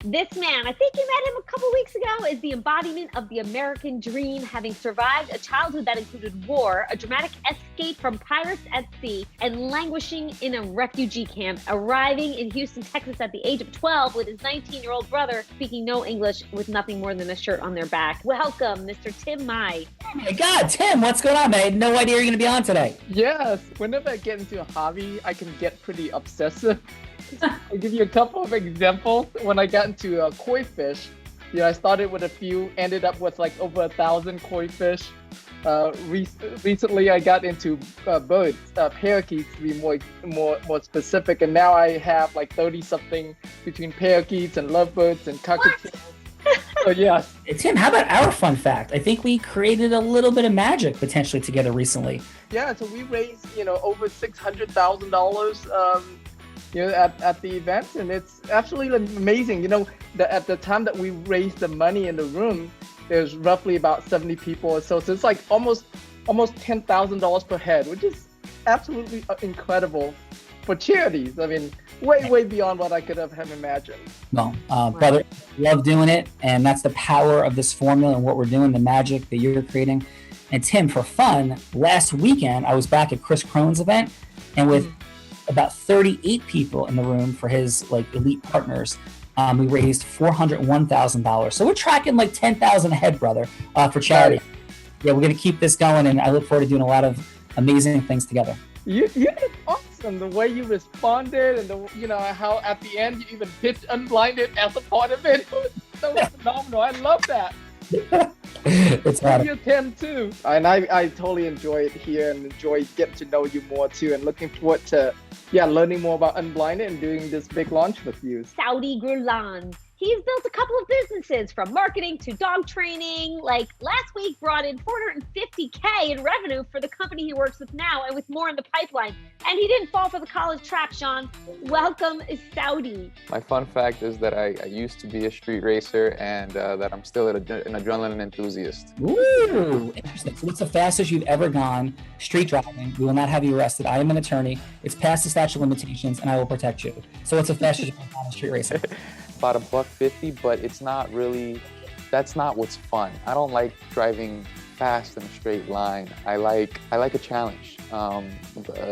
This man, I think you met him a couple weeks ago, is the embodiment of the American dream, having survived a childhood that included war, a dramatic escape from pirates at sea, and languishing in a refugee camp, arriving in Houston, Texas at the age of 12 with his 19-year-old brother, speaking no English with nothing more than a shirt on their back. Welcome, Mr. Tim Mai. Oh my God, Tim, what's going on, man? I had no idea you're going to be on today. Yes, whenever I get into a hobby, I can get pretty obsessive. I'll give you a couple of examples. When I got into koi fish, I started with a few, ended up with like over 1,000 koi fish. Recently, I got into birds, parakeets to be more specific, and now I have like 30-something between parakeets and lovebirds and cockatoos. So yes. Hey, Tim, how about our fun fact? I think we created a little bit of magic potentially together recently. Yeah, so we raised over $600,000. At the event, and it's absolutely amazing. At the time that we raised the money in the room, there's roughly about 70 people or so. So it's like almost $10,000 per head, which is absolutely incredible for charities. I mean, way beyond what I could have imagined. Well, brother, love doing it, and that's the power of this formula and what we're doing, the magic that you're creating. And Tim, for fun, last weekend I was back at Chris Crone's event, and with about 38 people in the room for his elite partners. We raised $401,000. So we're tracking like 10,000 a head, brother, for charity. Right. Yeah, we're going to keep this going, and I look forward to doing a lot of amazing things together. You did awesome. The way you responded, and how at the end you even pitched Unblinded as a part of it. It was so phenomenal. I love that. It's hard. You're 10 too. And I totally enjoy it here and enjoy getting to know you more too, and looking forward to learning more about Unblinded and doing this big launch with you. Isaudy Grullon. He's built a couple of businesses, from marketing to dog training. Like last week brought in $450K in revenue for the company he works with now, and with more in the pipeline. And he didn't fall for the college trap, Sean. Welcome, Isaudy. My fun fact is that I used to be a street racer, and that I'm still an adrenaline enthusiast. Ooh, interesting. So what's the fastest you've ever gone street driving? We will not have you arrested. I am an attorney. It's past the statute of limitations, and I will protect you. So what's the fastest you've ever gone street racing? About $150, but it's not really, that's not what's fun. I don't like driving fast in a straight line. I like a challenge,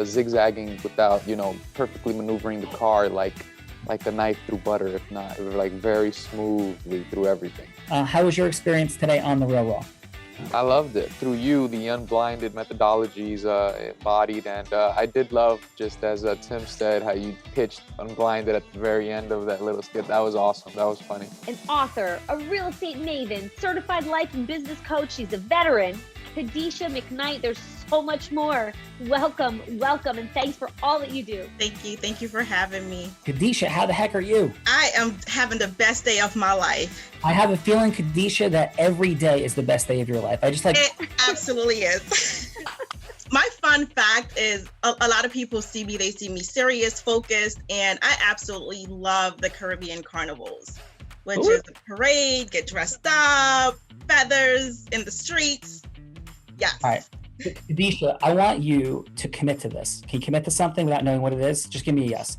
zigzagging without, perfectly maneuvering the car like a knife through butter, if not, like very smoothly through everything. How was your experience today on the railroad? I loved it. Through you, the Unblinded methodologies embodied, and I did love, just as Tim said, how you pitched Unblinded at the very end of that little skit. That was awesome. That was funny. An author, a real estate maven, certified life and business coach. She's a veteran. Kedeisha, McKnight, there's so much more. Welcome, and thanks for all that you do. Thank you for having me. Kedeisha, how the heck are you? I am having the best day of my life. I have a feeling, Kedeisha, that every day is the best day of your life. It absolutely is. My fun fact is a lot of people see me, they see me serious, focused, and I absolutely love the Caribbean carnivals, which is a parade, get dressed up, feathers in the streets. Yes. All right. Kedeisha, I want you to commit to this. Can you commit to something without knowing what it is? Just give me a yes.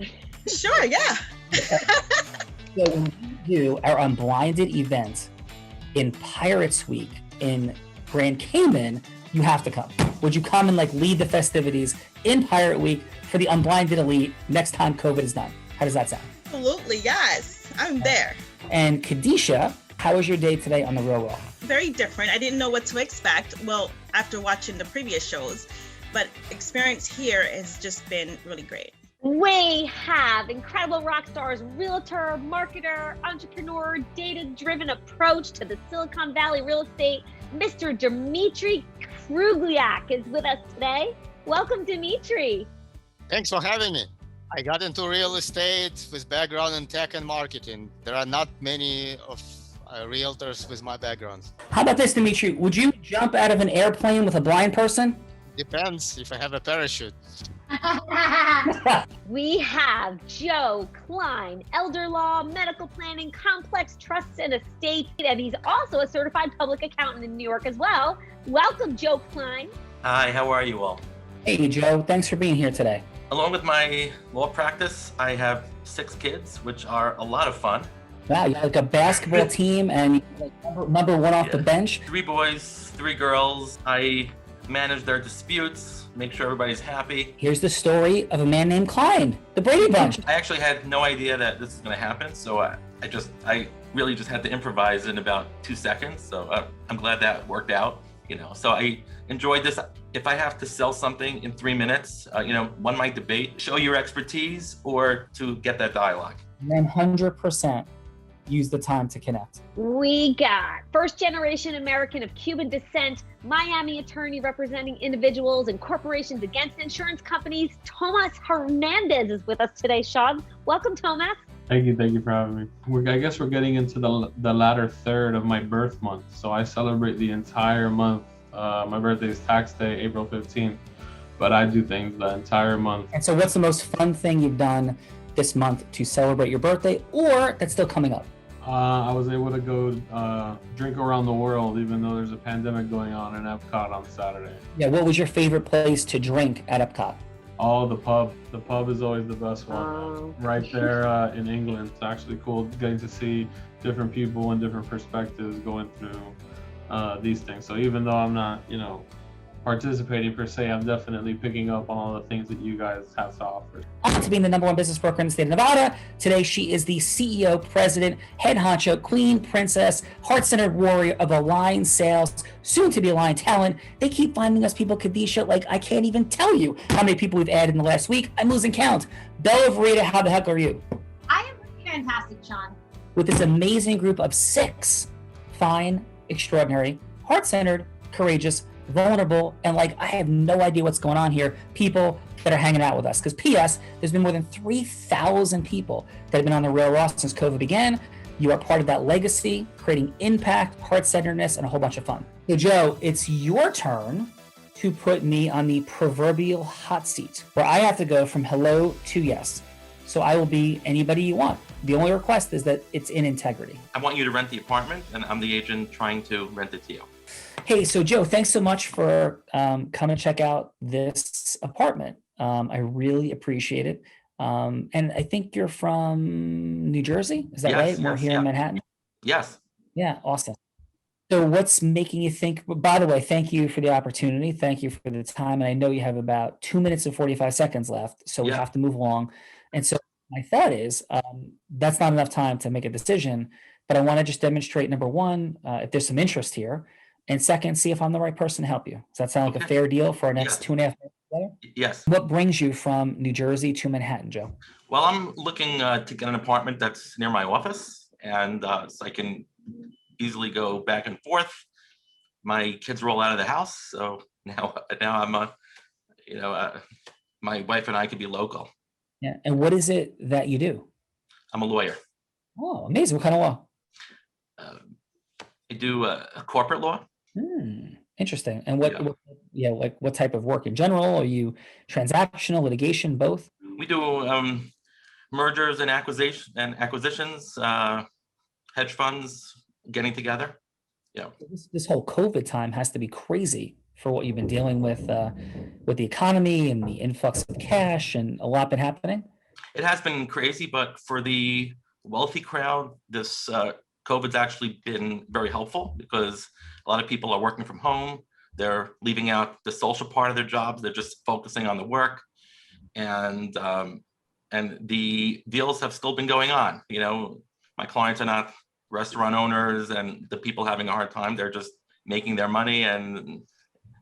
Sure, yeah. So when we do our Unblinded event in Pirates Week in Grand Cayman, you have to come. Would you come and lead the festivities in Pirate Week for the Unblinded Elite next time COVID is done? How does that sound? Absolutely, yes. I'm there. And Kedeisha, how was your day today on the railroad? Very different. I didn't know what to expect, well, after watching the previous shows, but experience here has just been really great. We have incredible rock stars, realtor, marketer, entrepreneur, data-driven approach to the Silicon Valley real estate. Mr. Dmitriy Kruglyak is with us today. Welcome, Dmitry. Thanks for having me. I got into real estate with background in tech and marketing. There are not many of realtors with my background. How about this, Dmitry? Would you jump out of an airplane with a blind person? Depends if I have a parachute. We have Joe Klein, elder law, medical planning, complex trusts and estates, and he's also a certified public accountant in New York as well. Welcome, Joe Klein. Hi, how are you all? Hey, Joe. Thanks for being here today. Along with my law practice, I have 6 kids, which are a lot of fun. Wow, you're like a basketball team and you're like number one off the bench. 3 boys, 3 girls. I manage their disputes, make sure everybody's happy. Here's the story of a man named Klein, the Brady Bunch. I actually had no idea that this is going to happen, so I really just had to improvise in about 2 seconds. So I'm glad that worked out. So I enjoyed this. If I have to sell something in 3 minutes, one might debate, show your expertise or to get that dialogue. 100% use the time to connect. We got first-generation American of Cuban descent, Miami attorney representing individuals and corporations against insurance companies. Tomas Hernandez is with us today. Sean, welcome, Tomas. Thank you for having me. I guess we're getting into the latter third of my birth month, so I celebrate the entire month. My birthday is tax day, April 15th, but I do things the entire month. And so what's the most fun thing you've done this month to celebrate your birthday, or that's still coming up? I was able to go drink around the world, even though there's a pandemic going on in Epcot on Saturday. Yeah, what was your favorite place to drink at Epcot? Oh, the pub. The pub is always the best one. Right there in England. It's actually cool getting to see different people and different perspectives going through these things. So even though I'm not, participating per se, I'm definitely picking up on all the things that you guys have to offer. On to being the #1 business broker in the state of Nevada. Today, she is the CEO, president, head honcho, queen, princess, heart-centered warrior of Align Sales, soon to be Align Talent. They keep finding us people, Kedeisha, like I can't even tell you how many people we've added in the last week. I'm losing count. Bella Verita, how the heck are you? I am fantastic, Sean. With this amazing group of 6 fine, extraordinary, heart-centered, courageous, vulnerable, and I have no idea what's going on here, people that are hanging out with us. Because P.S., there's been more than 3,000 people that have been on the Rail Ross since COVID began. You are part of that legacy, creating impact, heart-centeredness, and a whole bunch of fun. So Joe, it's your turn to put me on the proverbial hot seat, where I have to go from hello to yes. So I will be anybody you want. The only request is that it's in integrity. I want you to rent the apartment, and I'm the agent trying to rent it to you. Hey, so Joe, thanks so much for coming to check out this apartment. I really appreciate it. And I think you're from New Jersey, is that right? We're here in Manhattan? Yes. Yeah, awesome. So what's making you think, by the way, thank you for the opportunity. Thank you for the time. And I know you have about 2 minutes and 45 seconds left, so we have to move along. And so my thought is that's not enough time to make a decision, but I want to just demonstrate, number one, if there's some interest here, and second, see if I'm the right person to help you. Does that sound like a fair deal for our next 2.5 minutes together? Yes. What brings you from New Jersey to Manhattan, Joe? Well, I'm looking to get an apartment that's near my office, and so I can easily go back and forth. My kids are all out of the house, so now I'm my wife and I can be local. Yeah. And what is it that you do? I'm a lawyer. Oh, amazing. What kind of law? I do corporate law. Interesting. And what type of work in general? Are you transactional, litigation, both? We do mergers and acquisitions, hedge funds getting together. Yeah. This whole COVID time has to be crazy for what you've been dealing with the economy and the influx of cash, and a lot been happening. It has been crazy, but for the wealthy crowd, this COVID's actually been very helpful because a lot of people are working from home. They're leaving out the social part of their jobs. They're just focusing on the work, and the deals have still been going on. My clients are not restaurant owners and the people having a hard time. They're just making their money and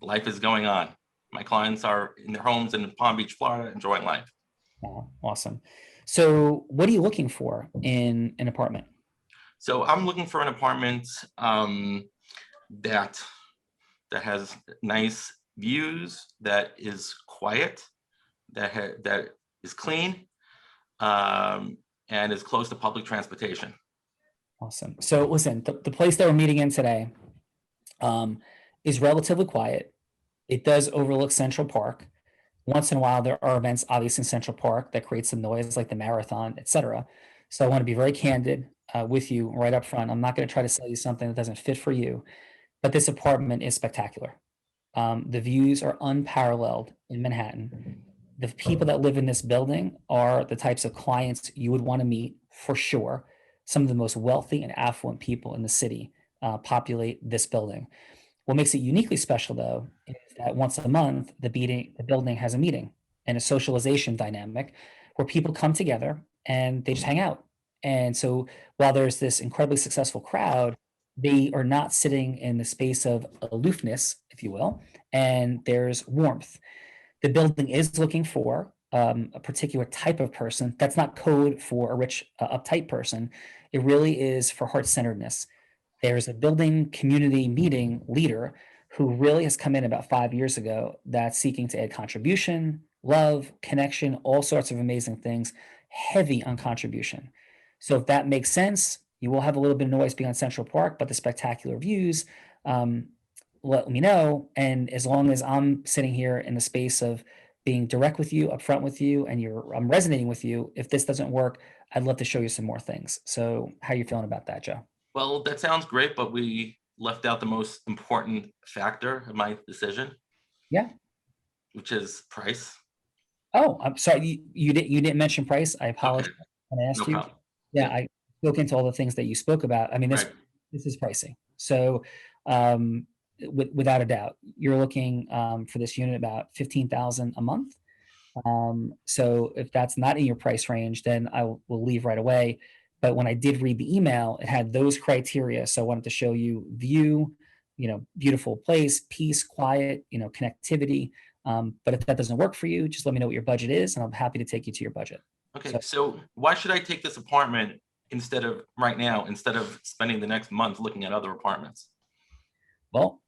life is going on. My clients are in their homes in Palm Beach, Florida, enjoying life. Oh, awesome. So what are you looking for in an apartment? So I'm looking for an apartment that has nice views, that is quiet, that is clean, and is close to public transportation. Awesome. So listen, the place that we're meeting in today is relatively quiet. It does overlook Central Park. Once in a while, there are events, obviously, in Central Park that create some noise, like the marathon, et cetera. So I want to be very candid with you right up front. I'm not going to try to sell you something that doesn't fit for you, but this apartment is spectacular. The views are unparalleled in Manhattan. The people that live in this building are the types of clients you would want to meet for sure. some of the most wealthy and affluent people in the city populate this building. What makes it uniquely special, though, is that once a month, the building has a meeting and a socialization dynamic where people come together and they just hang out. And so while there's this incredibly successful crowd, they are not sitting in the space of aloofness, if you will, and there's warmth. The building is looking for a particular type of person. That's not code for a rich, uptight person. It really is for heart-centeredness. There's a building community meeting leader who really has come in about 5 years ago that's seeking to add contribution, love, connection, all sorts of amazing things, heavy on contribution. So if that makes sense, you will have a little bit of noise being on Central Park, but the spectacular views, let me know. And as long as I'm sitting here in the space of being direct with you, upfront with you, and I'm resonating with you, if this doesn't work, I'd love to show you some more things. So how are you feeling about that, Joe? Well, that sounds great, but we left out the most important factor of my decision. Yeah. Which is price. Oh, I'm sorry. You didn't mention price. I apologize. Okay. When I asked No you. problem. Yeah, I spoke into all the things that you spoke about. I mean, this is pricey. So without a doubt, you're looking for this unit about $15,000 a month. So if that's not in your price range, then I will leave right away. But when I did read the email, it had those criteria. So I wanted to show you view, beautiful place, peace, quiet, connectivity. But if that doesn't work for you, just let me know what your budget is, and I'm happy to take you to your budget. Okay, so why should I take this apartment instead of spending the next month looking at other apartments? Well,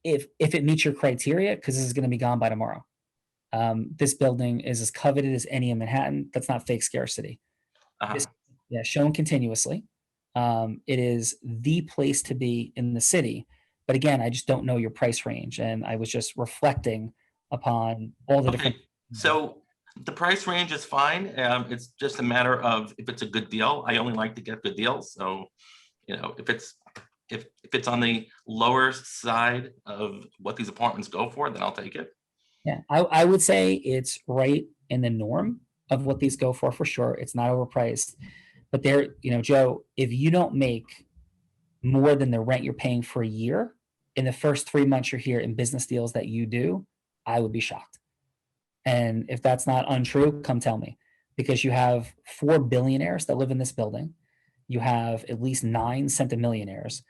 if it meets your criteria, because this is going to be gone by tomorrow. This building is as coveted as any in Manhattan. That's not fake scarcity. Shown continuously. It is the place to be in the city. But again, I just don't know your price range, and I was just reflecting upon all the different. So the price range is fine. It's just a matter of if it's a good deal. I only like to get good deals. So, if it's on the lower side of what these apartments go for, then I'll take it. Yeah, I would say it's right in the norm of what these go for sure. It's not overpriced. But there, Joe, if you don't make more than the rent you're paying for a year in the first 3 months you're here in business deals that you do, I would be shocked. And if that's not untrue, come tell me, because you have 4 billionaires that live in this building. You have at least 9 centimillionaires,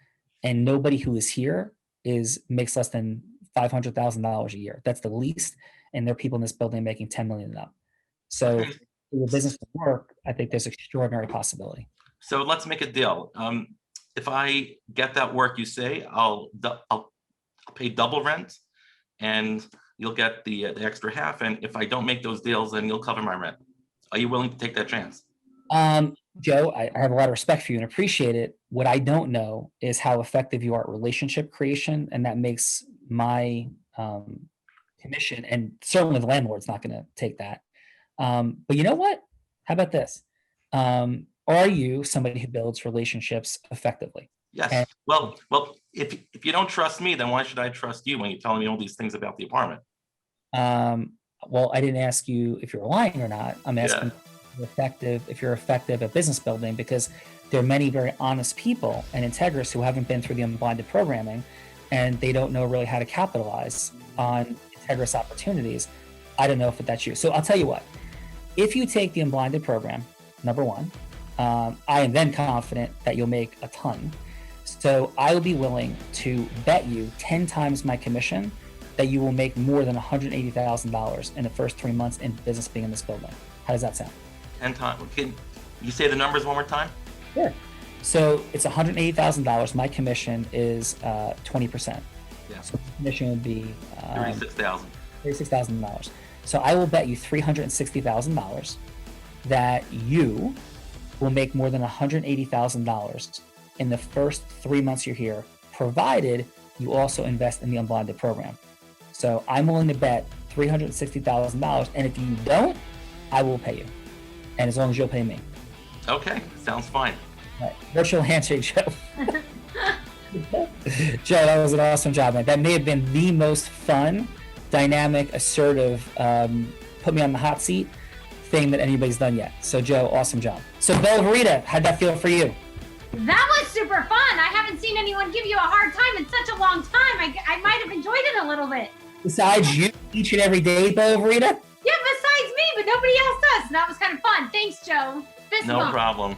and nobody who is here makes less than $500,000 a year. That's the least. And there are people in this building making 10 million and up. So for your business to work, I think there's extraordinary possibility. So let's make a deal. If I get that work you say, I'll pay double rent, and you'll get the extra half. And if I don't make those deals, then you'll cover my rent. Are you willing to take that chance? Joe, I have a lot of respect for you and appreciate it. What I don't know is how effective you are at relationship creation, and that makes my commission, and certainly the landlord's not going to take that. But you know what? How about this? Are you somebody who builds relationships effectively? Yes. And, well, if you don't trust me, then why should I trust you when you're telling me all these things about the apartment? Well, I didn't ask you if you're lying or not. I'm asking if you're effective at business building, because there are many very honest people and integrists who haven't been through the Unblinded programming, and they don't know really how to capitalize on integrous opportunities. I don't know if that's you. So I'll tell you what, if you take the Unblinded program, number one, I am then confident that you'll make a ton. So I will be willing to bet you 10 times my commission that you will make more than $180,000 in the first 3 months in business being in this building. How does that sound? 10 times. Can you say the numbers one more time? Sure. So it's $180,000. My commission is 20%. Yeah. So the commission would be $36,000. $36,000. So I will bet you $360,000 that you will make more than $180,000 in the first 3 months you're here, provided you also invest in the Unblinded program. So I'm willing to bet $360,000, and if you don't, I will pay you. And as long as you'll pay me. Okay, sounds fine. All right. Virtual handshake, Joe. Joe, that was an awesome job, man. That may have been the most fun, dynamic, assertive, put me on the hot seat thing that anybody's done yet. So Joe, awesome job. So Bella Verita, how'd that feel for you? That was super fun. I haven't seen anyone give you a hard time in such a long time. I might have enjoyed it a little bit. Besides you each and every day, Bella Verita? Yeah, besides me, but nobody else does. And that was kind of fun. Thanks, Joe. Fist No bump. problem.